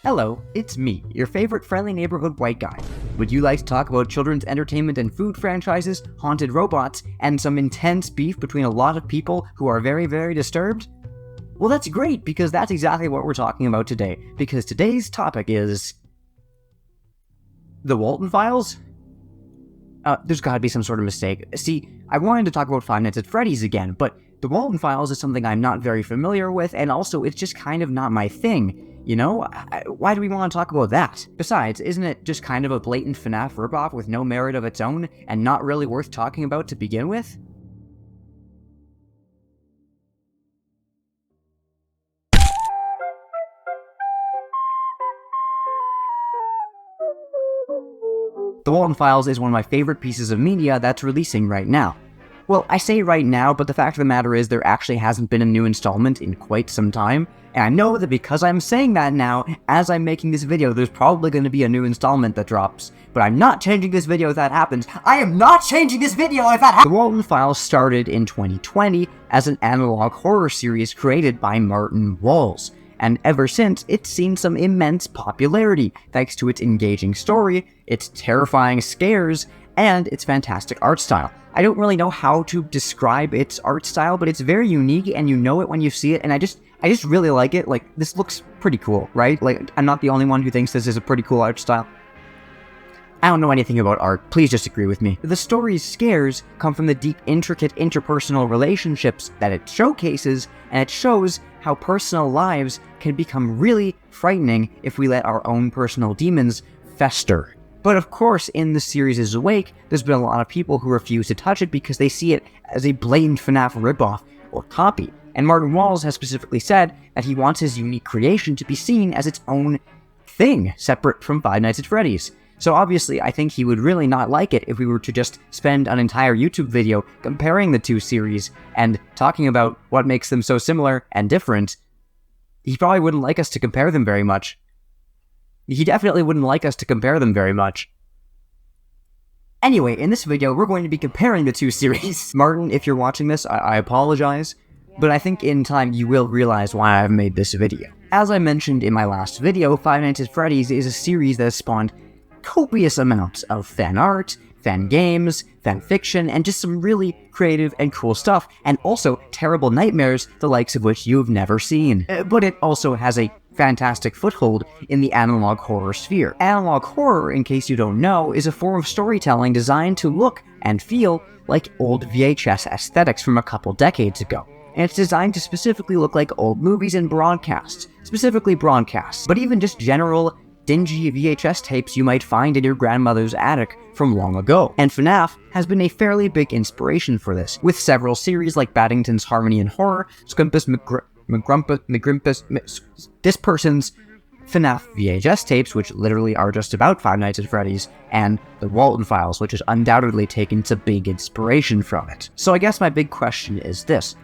Hello, it's me, your favorite friendly neighborhood white guy. Would you like to talk about children's entertainment and food franchises, haunted robots, and some intense beef between a lot of people who are very, very disturbed? Well, that's great, because that's exactly what we're talking about today, because today's topic is... the Walten Files? There's gotta be some sort of mistake. See, I wanted to talk about Five Nights at Freddy's again, but the Walten Files is something I'm not very familiar with, and also it's just kind of not my thing. You know, why do we want to talk about that? Besides, isn't it just kind of a blatant FNAF ripoff with no merit of its own, and not really worth talking about to begin with? The Walten Files is one of my favorite pieces of media that's releasing right now. Well, I say right now, but the fact of the matter is there actually hasn't been a new installment in quite some time, and I know that because I'm saying that now, as I'm making this video, there's probably going to be a new installment that drops. But I'm not changing this video if that happens. I am not changing this video if that happens! The Walten Files started in 2020 as an analog horror series created by Martin Walls, and ever since, it's seen some immense popularity, thanks to its engaging story, its terrifying scares, and its fantastic art style. I don't really know how to describe its art style, but it's very unique, and you know it when you see it, and I just really like it. Like, this looks pretty cool, right? Like, I'm not the only one who thinks this is a pretty cool art style. I don't know anything about art, please just agree with me. The story's scares come from the deep, intricate interpersonal relationships that it showcases, and it shows how personal lives can become really frightening if we let our own personal demons fester. But of course, in the series' wake, there's been a lot of people who refuse to touch it because they see it as a blatant FNAF ripoff or copy. And Martin Walls has specifically said that he wants his unique creation to be seen as its own thing, separate from Five Nights at Freddy's. So obviously, I think he would really not like it if we were to just spend an entire YouTube video comparing the two series and talking about what makes them so similar and different. He probably wouldn't like us to compare them very much. He definitely wouldn't like us to compare them very much. Anyway, in this video, we're going to be comparing the two series. Martin, if you're watching this, I apologize, but I think in time you will realize why I've made this video. As I mentioned in my last video, Five Nights at Freddy's is a series that has spawned copious amounts of fan art, fan games, fan fiction, and just some really creative and cool stuff, and also terrible nightmares, the likes of which you've never seen. But it also has a fantastic foothold in the analog horror sphere. Analog horror, in case you don't know, is a form of storytelling designed to look and feel like old VHS aesthetics from a couple decades ago. And it's designed to specifically look like old movies and broadcasts, specifically broadcasts, but even just general dingy VHS tapes you might find in your grandmother's attic from long ago. And FNAF has been a fairly big inspiration for this, with several series like Baddington's Harmony and Horror, Squimpus McGrimpus, this person's FNAF VHS tapes, which literally are just about Five Nights at Freddy's, and the Walten Files, which has undoubtedly taken some big inspiration from it. So I guess my big question is this: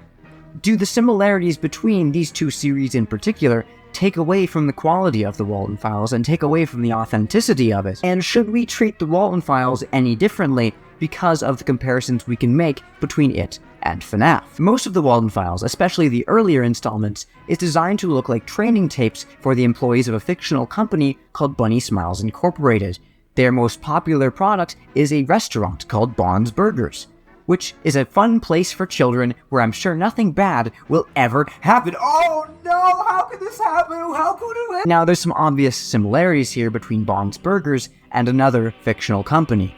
do the similarities between these two series in particular take away from the quality of the Walten Files and take away from the authenticity of it? And should we treat the Walten Files any differently because of the comparisons we can make between it and FNAF? Most of the Walten Files, especially the earlier installments, is designed to look like training tapes for the employees of a fictional company called Bunny Smiles Incorporated. Their most popular product is a restaurant called Bond's Burgers, which is a fun place for children where I'm sure nothing bad will ever happen. Oh no, how could this happen? How could it? Now, there's some obvious similarities here between Bond's Burgers and another fictional company,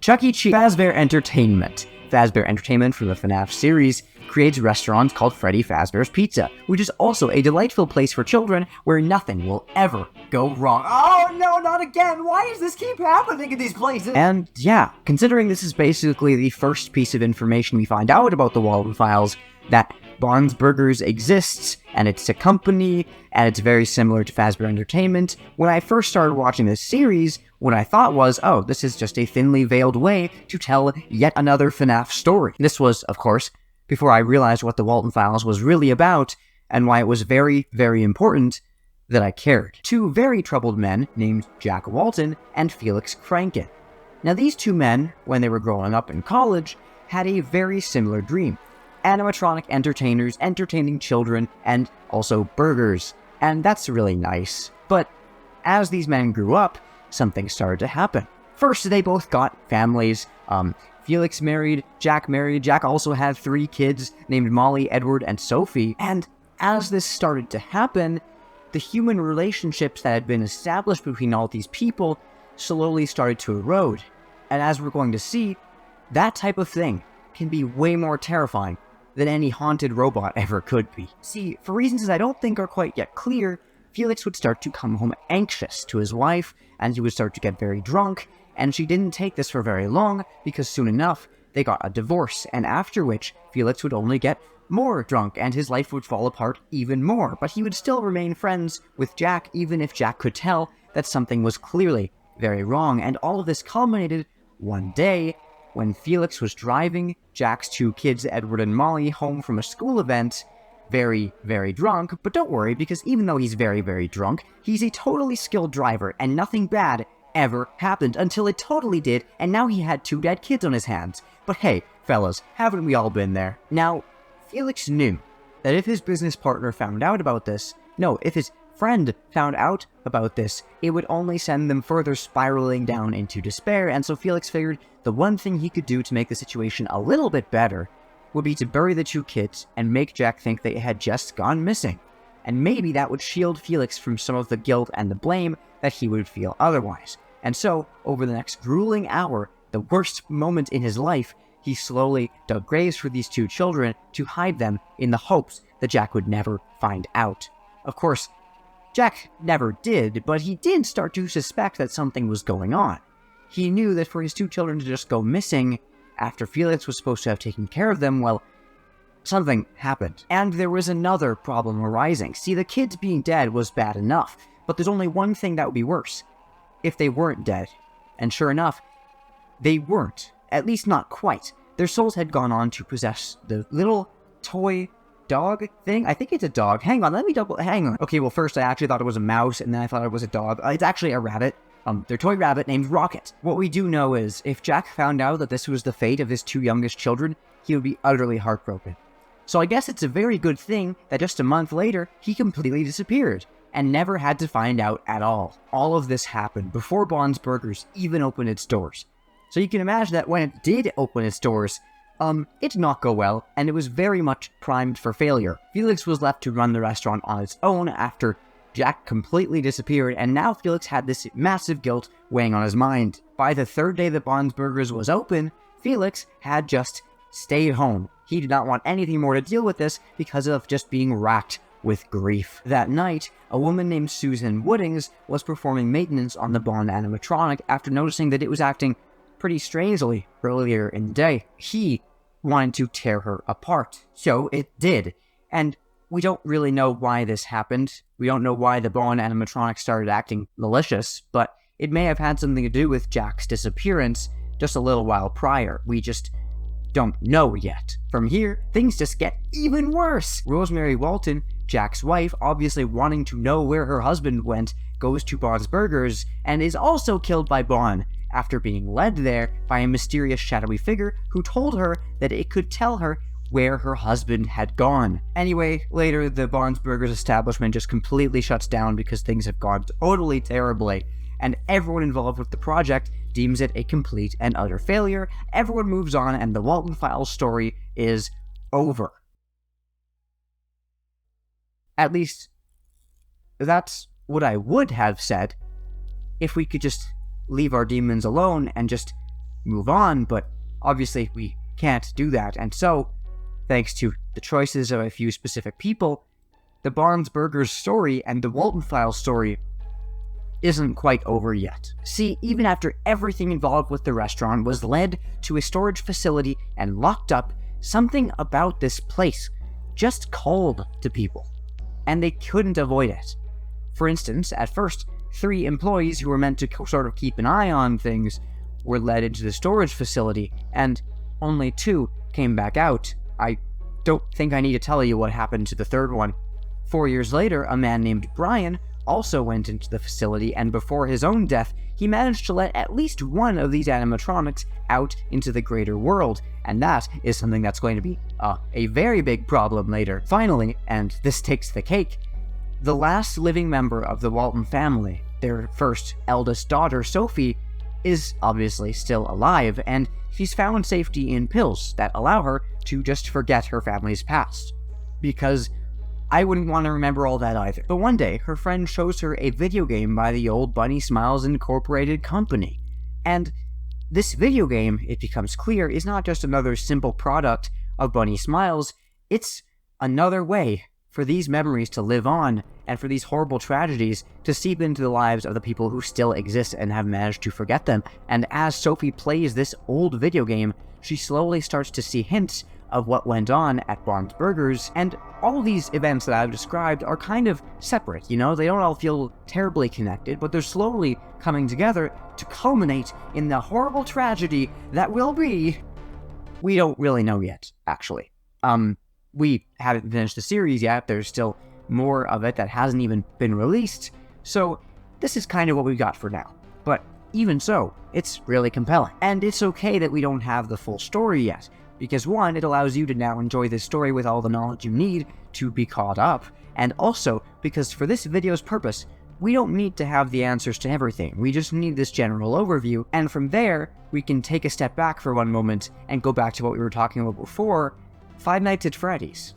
Chuck E. Cheese. Fazbear Entertainment. Fazbear Entertainment from the FNAF series creates restaurants called Freddy Fazbear's Pizza, which is also a delightful place for children where nothing will ever go wrong. Oh no, not again! Why does this keep happening in these places? And yeah, considering this is basically the first piece of information we find out about the Walten Files, that Bond's Burgers exists, and it's a company, and it's very similar to Fazbear Entertainment, when I first started watching this series, what I thought was, oh, this is just a thinly veiled way to tell yet another FNAF story. This was, of course, before I realized what the Walten Files was really about, and why it was very, very important that I cared. Two very troubled men named Jack Walton and Felix Kranken. Now, these two men, when they were growing up in college, had a very similar dream. Animatronic entertainers entertaining children, and also burgers. And that's really nice. But as these men grew up, something started to happen. First, they both got families. Felix married, Jack married. Jack also had 3 kids named Molly, Edward, and Sophie. And as this started to happen, the human relationships that had been established between all these people slowly started to erode. And as we're going to see, that type of thing can be way more terrifying than any haunted robot ever could be. See, for reasons I don't think are quite yet clear, Felix would start to come home anxious to his wife, and he would start to get very drunk, and she didn't take this for very long, because soon enough, they got a divorce, and after which, Felix would only get more drunk, and his life would fall apart even more, but he would still remain friends with Jack, even if Jack could tell that something was clearly very wrong, and all of this culminated one day when Felix was driving Jack's 2 kids, Edward and Molly, home from a school event, very, very drunk, but don't worry, because even though he's very, very drunk, he's a totally skilled driver, and nothing bad ever happened until it totally did, and now he had 2 dead kids on his hands. But hey, fellas, haven't we all been there? Now, Felix knew that if his business partner found out about this, if his friend found out about this, it would only send them further spiraling down into despair, and so Felix figured the one thing he could do to make the situation a little bit better would be to bury the 2 kids and make Jack think they had just gone missing. And maybe that would shield Felix from some of the guilt and the blame that he would feel otherwise. And so, over the next grueling hour, the worst moment in his life, he slowly dug graves for these 2 children to hide them in the hopes that Jack would never find out. Of course, Jack never did, but he did start to suspect that something was going on. He knew that for his 2 children to just go missing after Felix was supposed to have taken care of them, well, something happened. And there was another problem arising. See, the kids being dead was bad enough, but there's only one thing that would be worse: if they weren't dead. And sure enough, they weren't. At least not quite. Their souls had gone on to possess the little toy dog thing. I think it's a dog. Hang on. Okay, well, first I actually thought it was a mouse, and then I thought it was a dog. It's actually a rabbit. Their toy rabbit named Rocket. What we do know is, if Jack found out that this was the fate of his 2 youngest children, he would be utterly heartbroken. So I guess it's a very good thing that just a month later, he completely disappeared, and never had to find out at all. All of this happened before Bond's Burgers even opened its doors. So you can imagine that when it did open its doors, it did not go well, and it was very much primed for failure. Felix was left to run the restaurant on its own after Jack completely disappeared, and now Felix had this massive guilt weighing on his mind. By the 3rd day that Bond's Burgers was open, Felix had just stayed home. He did not want anything more to deal with this because of just being racked with grief. That night, a woman named Susan Woodings was performing maintenance on the Bond animatronic after noticing that it was acting pretty strangely earlier in the day. He wanted to tear her apart, so it did. And we don't really know why this happened. We don't know why the Bond animatronic started acting malicious, but it may have had something to do with Jack's disappearance just a little while prior. We just don't know yet. From here, things just get even worse. Rosemary Walten, Jack's wife, obviously wanting to know where her husband went, goes to Bond's Burgers and is also killed by Bond after being led there by a mysterious shadowy figure who told her that it could tell her where her husband had gone. Anyway, later the Bond's Burgers establishment just completely shuts down because things have gone totally terribly, and everyone involved with the project deems it a complete and utter failure. Everyone moves on, and the Walten Files story is over. At least, that's what I would have said if we could just leave our demons alone and just move on, but obviously we can't do that, and so, thanks to the choices of a few specific people, the Bond's Burgers story and the Walten Files story isn't quite over yet. See, even after everything involved with the restaurant was led to a storage facility and locked up, something about this place just called to people, and they couldn't avoid it. For instance, at first, 3 employees who were meant to sort of keep an eye on things were led into the storage facility, and only 2 came back out. I don't think I need to tell you what happened to the 3rd one. 4 years later, a man named Brian also went into the facility, and before his own death, he managed to let at least one of these animatronics out into the greater world, and that is something that's going to be a very big problem later. Finally, and this takes the cake, The last living member of the Walten family, their first eldest daughter, Sophie, is obviously still alive, and she's found safety in pills that allow her to just forget her family's past. Because I wouldn't want to remember all that either. But one day, her friend shows her a video game by the old Bunny Smiles Incorporated company. And this video game, it becomes clear, is not just another simple product of Bunny Smiles, it's another way for these memories to live on, and for these horrible tragedies to seep into the lives of the people who still exist and have managed to forget them. And as Sophie plays this old video game, she slowly starts to see hints of what went on at Bob's Burgers, and all these events that I've described are kind of separate, you know? They don't all feel terribly connected, but they're slowly coming together to culminate in the horrible tragedy that will be... We don't really know yet, actually. We haven't finished the series yet, there's still more of it that hasn't even been released, so this is kind of what we've got for now. But even so, it's really compelling. And it's okay that we don't have the full story yet, because one, it allows you to now enjoy this story with all the knowledge you need to be caught up, and also because for this video's purpose, we don't need to have the answers to everything, we just need this general overview, and from there, we can take a step back for one moment and go back to what we were talking about before, Five Nights at Freddy's.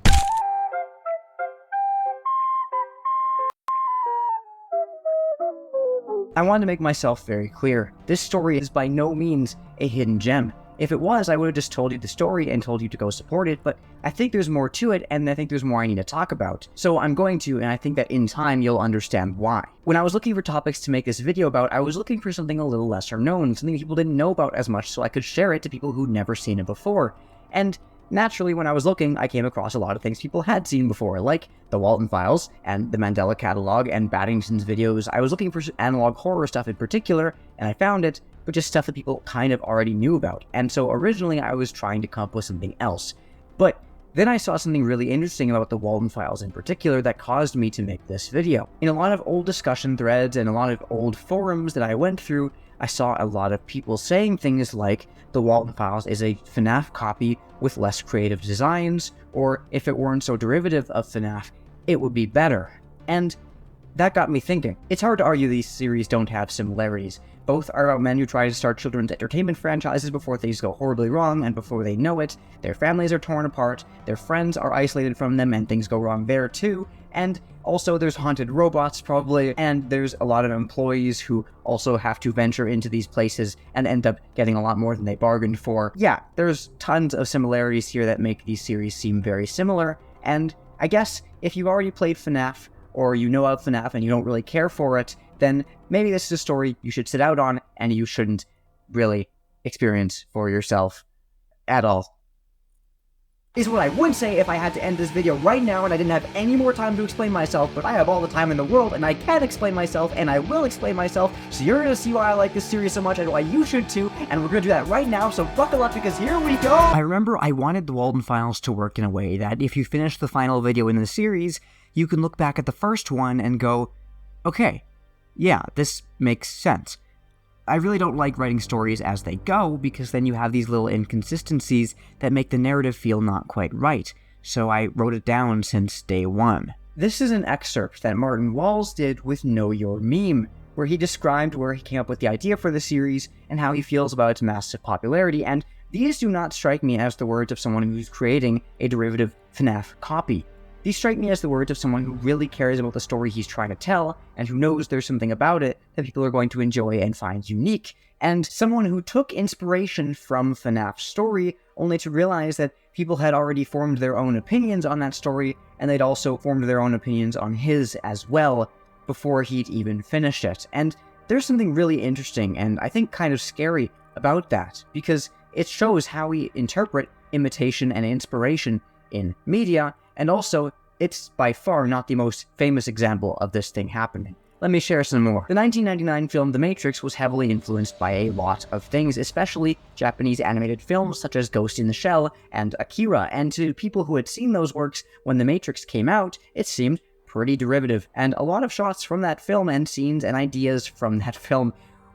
I want to make myself very clear, this story is by no means a hidden gem. If it was, I would have just told you the story and told you to go support it, but I think there's more to it, and I think there's more I need to talk about. So I'm going to, and I think that in time you'll understand why. When I was looking for topics to make this video about, I was looking for something a little lesser known, something people didn't know about as much, so I could share it to people who'd never seen it before. And naturally, when I was looking, I came across a lot of things people had seen before, like the Walten Files, and the Mandela Catalog, and Baddington's videos. I was looking for analog horror stuff in particular, and I found it, but just stuff that people kind of already knew about. And so originally I was trying to come up with something else. But then I saw something really interesting about the Walten Files in particular that caused me to make this video. In a lot of old discussion threads and a lot of old forums that I went through, I saw a lot of people saying things like, the Walten Files is a FNAF copy with less creative designs, or if it weren't so derivative of FNAF, it would be better. And that got me thinking. It's hard to argue these series don't have similarities. Both are about men who try to start children's entertainment franchises before things go horribly wrong, and before they know it, their families are torn apart, their friends are isolated from them, and things go wrong there too, and also there's haunted robots probably, and there's a lot of employees who also have to venture into these places and end up getting a lot more than they bargained for. Yeah, there's tons of similarities here that make these series seem very similar, and I guess if you've already played FNAF, or you know of FNAF and you don't really care for it, then maybe this is a story you should sit out on and you shouldn't really experience for yourself at all. Is what I would say if I had to end this video right now and I didn't have any more time to explain myself, but I have all the time in the world and I can explain myself and I will explain myself, so you're gonna see why I like this series so much and why you should too, and we're gonna do that right now, so buckle up because here we go! I remember I wanted the Walten Files to work in a way that if you finish the final video in the series, you can look back at the first one and go, okay, yeah, this makes sense. I really don't like writing stories as they go, because then you have these little inconsistencies that make the narrative feel not quite right, so I wrote it down since day one. This is an excerpt that Martin Walls did with Know Your Meme, where he described where he came up with the idea for the series and how he feels about its massive popularity, and these do not strike me as the words of someone who's creating a derivative FNAF copy. These strike me as the words of someone who really cares about the story he's trying to tell, and who knows there's something about it that people are going to enjoy and find unique, and someone who took inspiration from FNAF's story, only to realize that people had already formed their own opinions on that story, and they'd also formed their own opinions on his as well, before he'd even finished it. And there's something really interesting, and I think kind of scary about that, because it shows how we interpret imitation and inspiration in media, and also, it's by far not the most famous example of this thing happening. Let me share some more. The 1999 film The Matrix was heavily influenced by a lot of things, especially Japanese animated films such as Ghost in the Shell and Akira, and to people who had seen those works when The Matrix came out, it seemed pretty derivative, and a lot of shots from that film and scenes and ideas from that film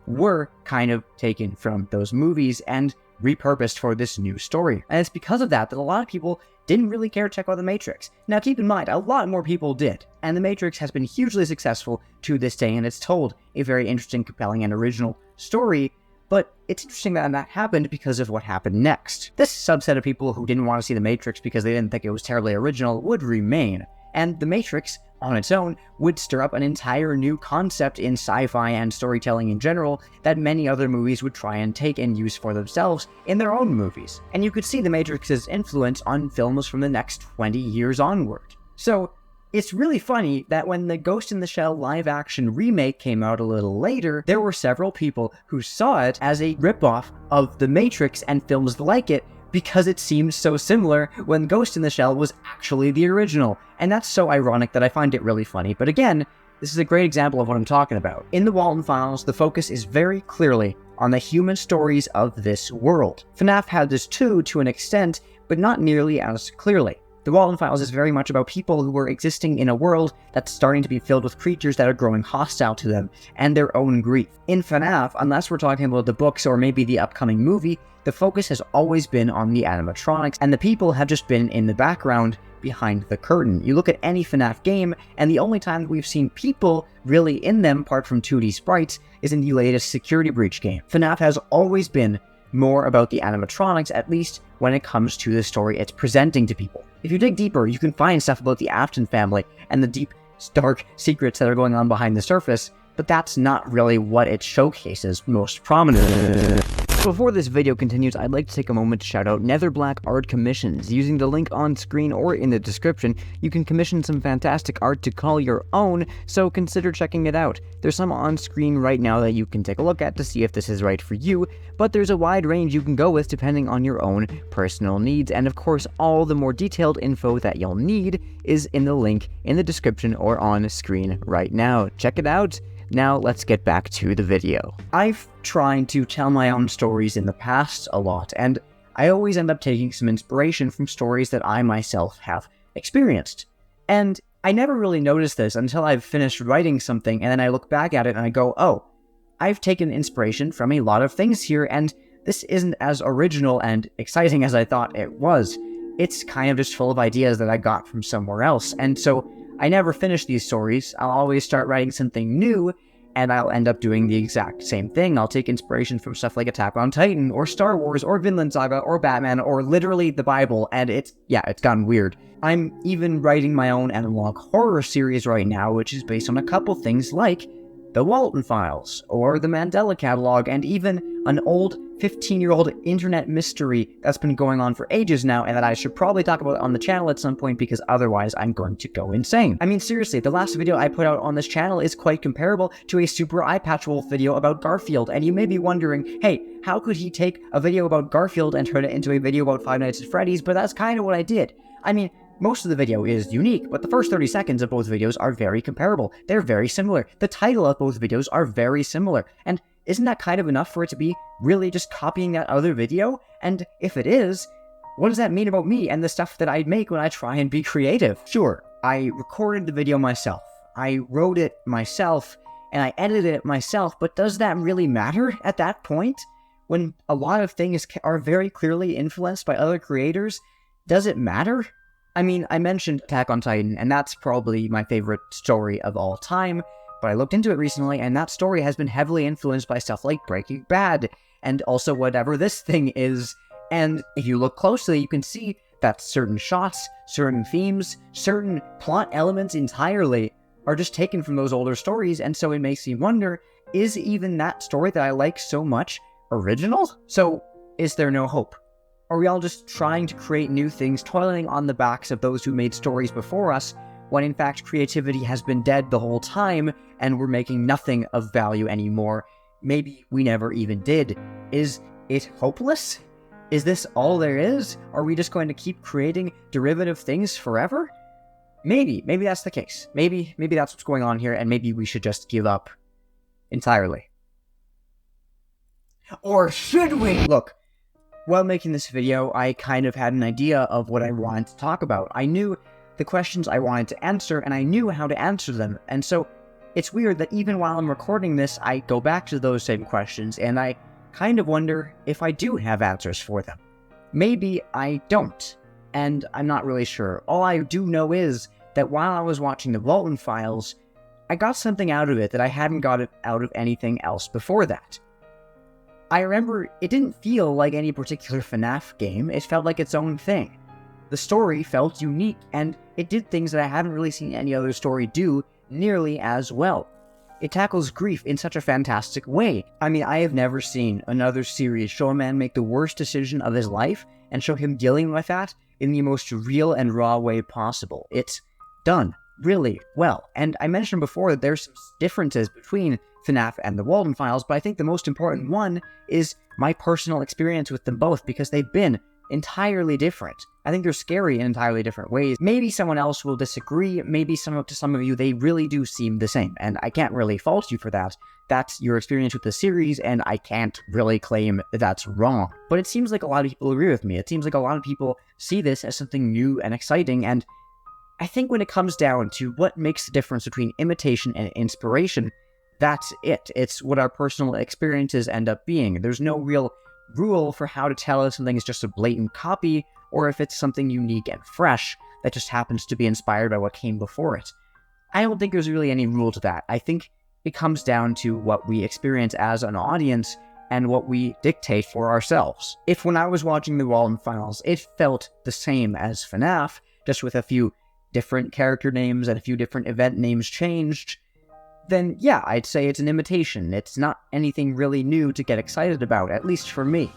were kind of taken from those movies, and repurposed for this new story. And it's because of that a lot of people didn't really care to check out The Matrix. Now keep in mind, a lot more people did, and The Matrix has been hugely successful to this day, and it's told a very interesting, compelling, and original story, but it's interesting that that happened because of what happened next. This subset of people who didn't want to see The Matrix because they didn't think it was terribly original would remain, and The Matrix, on its own, would stir up an entire new concept in sci-fi and storytelling in general that many other movies would try and take and use for themselves in their own movies. And you could see The Matrix's influence on films from the next 20 years onward. So, it's really funny that when the Ghost in the Shell live-action remake came out a little later, there were several people who saw it as a ripoff of The Matrix and films like it, because it seemed so similar when Ghost in the Shell was actually the original. And that's so ironic that I find it really funny. But again, this is a great example of what I'm talking about. In the Walten Files, the focus is very clearly on the human stories of this world. FNAF had this too, to an extent, but not nearly as clearly. The Walten Files is very much about people who are existing in a world that's starting to be filled with creatures that are growing hostile to them, and their own grief. In FNAF, unless we're talking about the books or maybe the upcoming movie, the focus has always been on the animatronics, and the people have just been in the background behind the curtain. You look at any FNAF game, and the only time that we've seen people really in them, apart from 2D sprites, is in the latest Security Breach game. FNAF has always been more about the animatronics, at least when it comes to the story it's presenting to people. If you dig deeper, you can find stuff about the Afton family and the deep, dark secrets that are going on behind the surface, but that's not really what it showcases most prominently. Before this video continues, I'd like to take a moment to shout out Netherblack Art Commissions. Using the link on screen or in the description, you can commission some fantastic art to call your own, so consider checking it out. There's some on screen right now that you can take a look at to see if this is right for you, but there's a wide range you can go with depending on your own personal needs, and of course all the more detailed info that you'll need is in the link in the description or on screen right now. Check it out! Now let's get back to the video. I've tried to tell my own stories in the past a lot, and I always end up taking some inspiration from stories that I myself have experienced. And I never really noticed this until I've finished writing something, and then I look back at it and I go, oh, I've taken inspiration from a lot of things here, and this isn't as original and exciting as I thought it was. It's kind of just full of ideas that I got from somewhere else, and so I never finish these stories. I'll always start writing something new, and I'll end up doing the exact same thing. I'll take inspiration from stuff like Attack on Titan, or Star Wars, or Vinland Saga, or Batman, or literally the Bible, and it's gotten weird. I'm even writing my own analog horror series right now, which is based on a couple things like the Walten Files, or the Mandela Catalog, and even an old 15-year-old internet mystery that's been going on for ages now, and that I should probably talk about on the channel at some point, because otherwise I'm going to go insane. I mean, seriously, the last video I put out on this channel is quite comparable to a Super Eye Patch Wolf video about Garfield, and you may be wondering, hey, how could he take a video about Garfield and turn it into a video about Five Nights at Freddy's? But that's kind of what I did. I mean, most of the video is unique, but the first 30 seconds of both videos are very comparable. They're very similar. The title of both videos are very similar. And isn't that kind of enough for it to be really just copying that other video? And if it is, what does that mean about me and the stuff that I make when I try and be creative? Sure, I recorded the video myself. I wrote it myself, and I edited it myself, but does that really matter at that point? When a lot of things are very clearly influenced by other creators, does it matter? I mean, I mentioned Attack on Titan, and that's probably my favorite story of all time, but I looked into it recently, and that story has been heavily influenced by stuff like Breaking Bad, and also whatever this thing is, and if you look closely, you can see that certain shots, certain themes, certain plot elements entirely are just taken from those older stories, and so it makes me wonder, is even that story that I like so much original? So, is there no hope? Are we all just trying to create new things, toiling on the backs of those who made stories before us, when in fact creativity has been dead the whole time, and we're making nothing of value anymore? Maybe we never even did. Is it hopeless? Is this all there is? Are we just going to keep creating derivative things forever? Maybe that's the case. Maybe that's what's going on here, and maybe we should just give up entirely. Or should we? Look, while making this video, I kind of had an idea of what I wanted to talk about. I knew the questions I wanted to answer, and I knew how to answer them, and so it's weird that even while I'm recording this, I go back to those same questions, and I kind of wonder if I do have answers for them. Maybe I don't, and I'm not really sure. All I do know is that while I was watching the Walten Files, I got something out of it that I hadn't got out of anything else before that. I remember it didn't feel like any particular FNAF game, it felt like its own thing. The story felt unique, and it did things that I haven't really seen any other story do nearly as well. It tackles grief in such a fantastic way. I mean, I have never seen another series show a man make the worst decision of his life and show him dealing with that in the most real and raw way possible. It's done really well. And I mentioned before that there's some differences between FNAF and the Walten Files, but I think the most important one is my personal experience with them both, because they've been entirely different. I think they're scary in entirely different ways. Maybe someone else will disagree, maybe to some of you they really do seem the same, and I can't really fault you for that. That's your experience with the series, and I can't really claim that that's wrong. But it seems like a lot of people agree with me. It seems like a lot of people see this as something new and exciting, and I think when it comes down to what makes the difference between imitation and inspiration, that's it. It's what our personal experiences end up being. There's no real rule for how to tell if something is just a blatant copy or if it's something unique and fresh that just happens to be inspired by what came before it. I don't think there's really any rule to that. I think it comes down to what we experience as an audience and what we dictate for ourselves. If when I was watching the Walten Files, it felt the same as FNAF, just with a few different character names and a few different event names changed, then yeah, I'd say it's an imitation. It's not anything really new to get excited about, at least for me.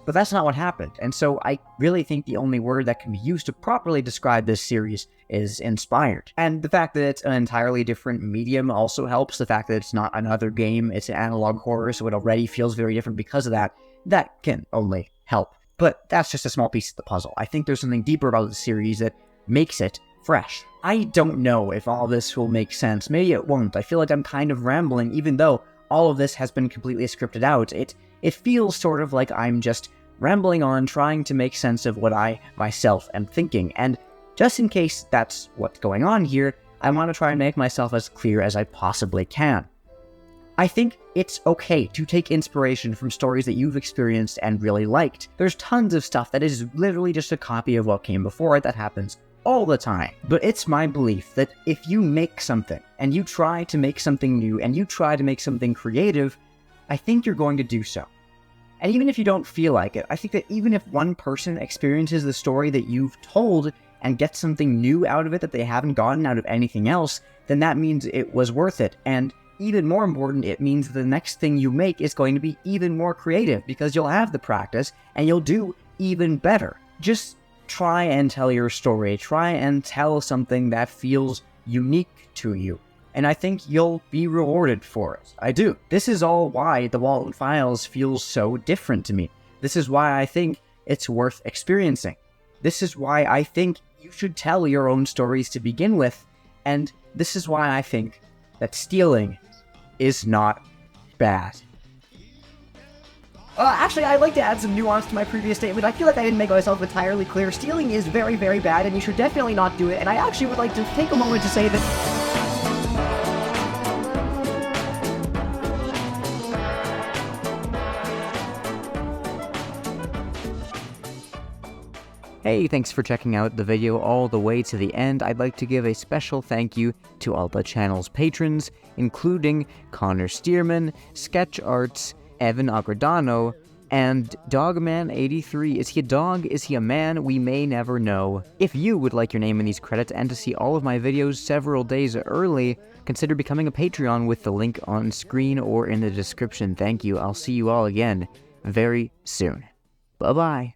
But that's not what happened, and so I really think the only word that can be used to properly describe this series is inspired. And the fact that it's an entirely different medium also helps. The fact that it's not another game, it's an analog horror, so it already feels very different because of that. That can only help. But that's just a small piece of the puzzle. I think there's something deeper about the series that makes it fresh. I don't know if all this will make sense. Maybe it won't. I feel like I'm kind of rambling, even though all of this has been completely scripted out. It feels sort of like I'm just rambling on, trying to make sense of what I myself am thinking. And just in case that's what's going on here, I want to try and make myself as clear as I possibly can. I think it's okay to take inspiration from stories that you've experienced and really liked. There's tons of stuff that is literally just a copy of what came before it. That happens all the time. But it's my belief that if you make something, and you try to make something new, and you try to make something creative, I think you're going to do so. And even if you don't feel like it, I think that even if one person experiences the story that you've told and gets something new out of it that they haven't gotten out of anything else, then that means it was worth it. And even more important, it means the next thing you make is going to be even more creative, because you'll have the practice and you'll do even better. Just try and tell your story. Try and tell something that feels unique to you. And I think you'll be rewarded for it. I do. This is all why the Walten Files feels so different to me. This is why I think it's worth experiencing. This is why I think you should tell your own stories to begin with. And this is why I think that stealing is not bad. Actually, I'd like to add some nuance to my previous statement. I feel like I didn't make myself entirely clear. Stealing is very, very bad, and you should definitely not do it. And I actually would like to take a moment to say that... Hey, thanks for checking out the video all the way to the end. I'd like to give a special thank you to all the channel's patrons, including Connor Stearman, Sketch Arts, Evan Agradano, and Dogman83. Is he a dog? Is he a man? We may never know. If you would like your name in these credits and to see all of my videos several days early, consider becoming a Patreon with the link on screen or in the description. Thank you. I'll see you all again very soon. Bye-bye.